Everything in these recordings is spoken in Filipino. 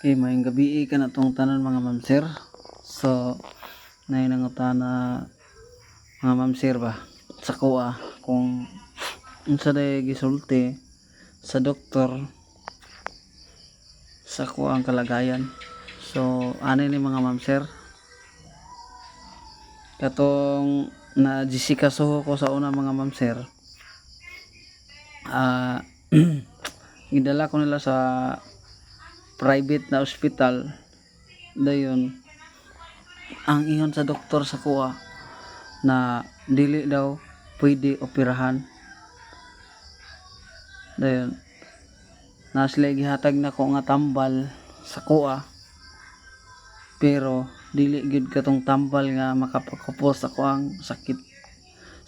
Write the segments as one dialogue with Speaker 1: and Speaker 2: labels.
Speaker 1: Okay, may gabi ka na tong tanan mga ma'am sir. So, nanangutana mga ma'am sir ba sa kuha kung unsa day gisulti sa doktor sa kuha ang kalagayan. So, ano ni mga ma'am sir? Katong na Jessica Soho ko sa una mga ma'am sir. Gidala ko nila sa private na ospital dayon ang ingon sa doktor sa kuha na dili daw pwede operahan dayon na sila gihatag na ko nga tambal sa kuha pero dili gyud katong tambal nga makapakupos ako ang sakit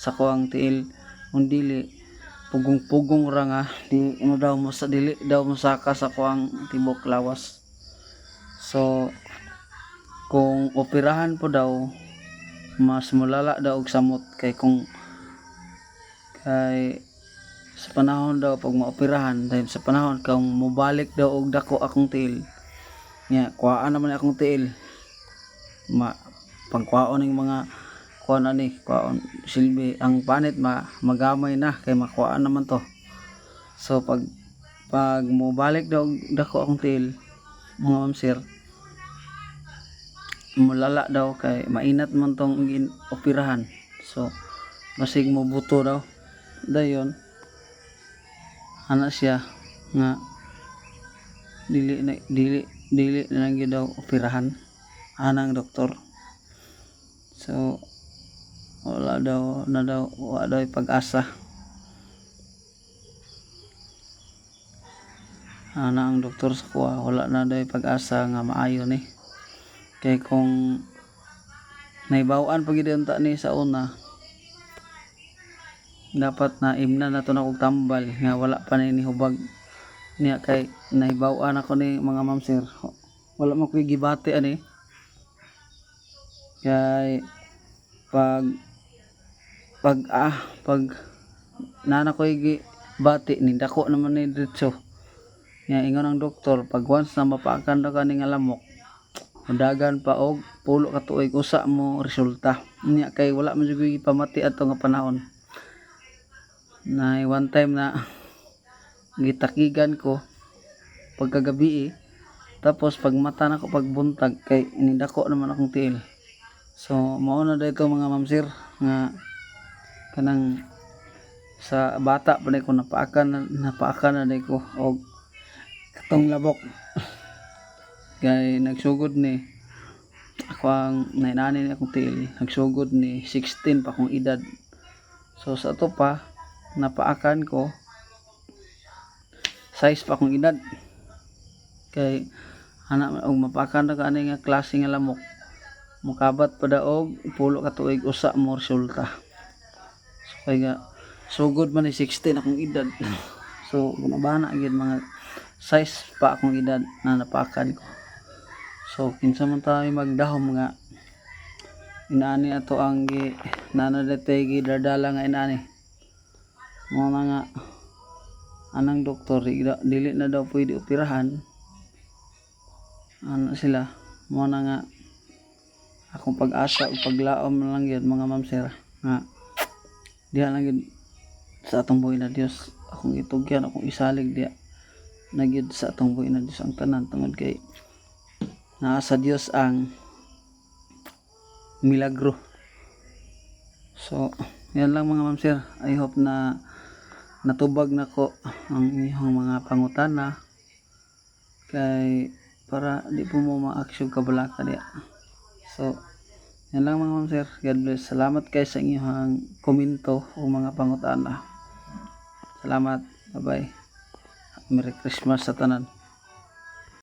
Speaker 1: sa kuang tiil kung dili pugong-pugong ra nga di ano daw mo sa dili daw mosaka sa kuang tibok lawas. So kung operahan po daw mas mulala daw og samot kay sa panahon daw pag maoperahan dahil sa panahon kung mobalik daw og dako akong tiil nya kuhaan naman akong tiil pagkuhaon ng mga kuhaan ani kuhaon silbi ang panit magamay na kay makuhaan naman to. So pag mobalik daw og dako akong tiil mga ma'am sir mulala daw kay mainat man tong operahan. So basig mo buto daw dayon ana siya nga dili na lang gyud daw operahan anang doktor. So wala daw pag-asa ana ang doktor sa kuha wala na daw pag-asa nga maayo ni kay kung naibaw-an pag gidunta ni sa una dapat na imna na to na og tambal nga wala pa ni hubag niya kay naibaw-an ako ni mga ma'am sir wala man ko gibati ani kay pag nana ko gibati ni dako naman ni diretso nga ingon ang doktor pag once na mapaakan daw kani nga lamok dagan pa og pulo ka tuig usa mo resulta niya kay wala man jud gipamati ato nga panahon na one time na gitakigan ko pagkagabi tapos pag mata na ko pagbuntag kay inidako naman akong tiil. So mao na dito mga ma'am sir nga kanang sa bata pa ko napaakan na ko og katong labok kay nagsugod ni ako ang nainani ni akong tiil nagsugod ni 16 pa akong edad. So sa to pa napaakan ko size pa akong edad kay ana og mapaakan na kani nga klase nga lamok mukabat pa daog pulo ka tuig usa mo resulta. So kay nga sugod man ni 16 akong edad so gunabana gyud mga size pa akong edad na napaakan ko. So kinsa man tayo magdahom nga inaani ato ang nanadete gidardala nga inaani mo na nga anang doktor dili na daw pwede operahan ano sila mo na nga akong pag-asa o paglaom na lang yun mga ma'am sir nga diha lang yun sa atong buhay na Dios akong itugyan akong isalig diha na gyud sa atong buhay na Dios ang tanan tungod kay naa sa Dios ang milagro. So yan lang mga ma'am sir, I hope na natubag na ko ang inyong mga pangutana kay para di po mo ma-action kabalaka diya. So yan lang mga ma'am sir, God bless. Salamat kayo sa inyong komento o mga pangutana. Salamat, bye bye, Merry Christmas sa tanan.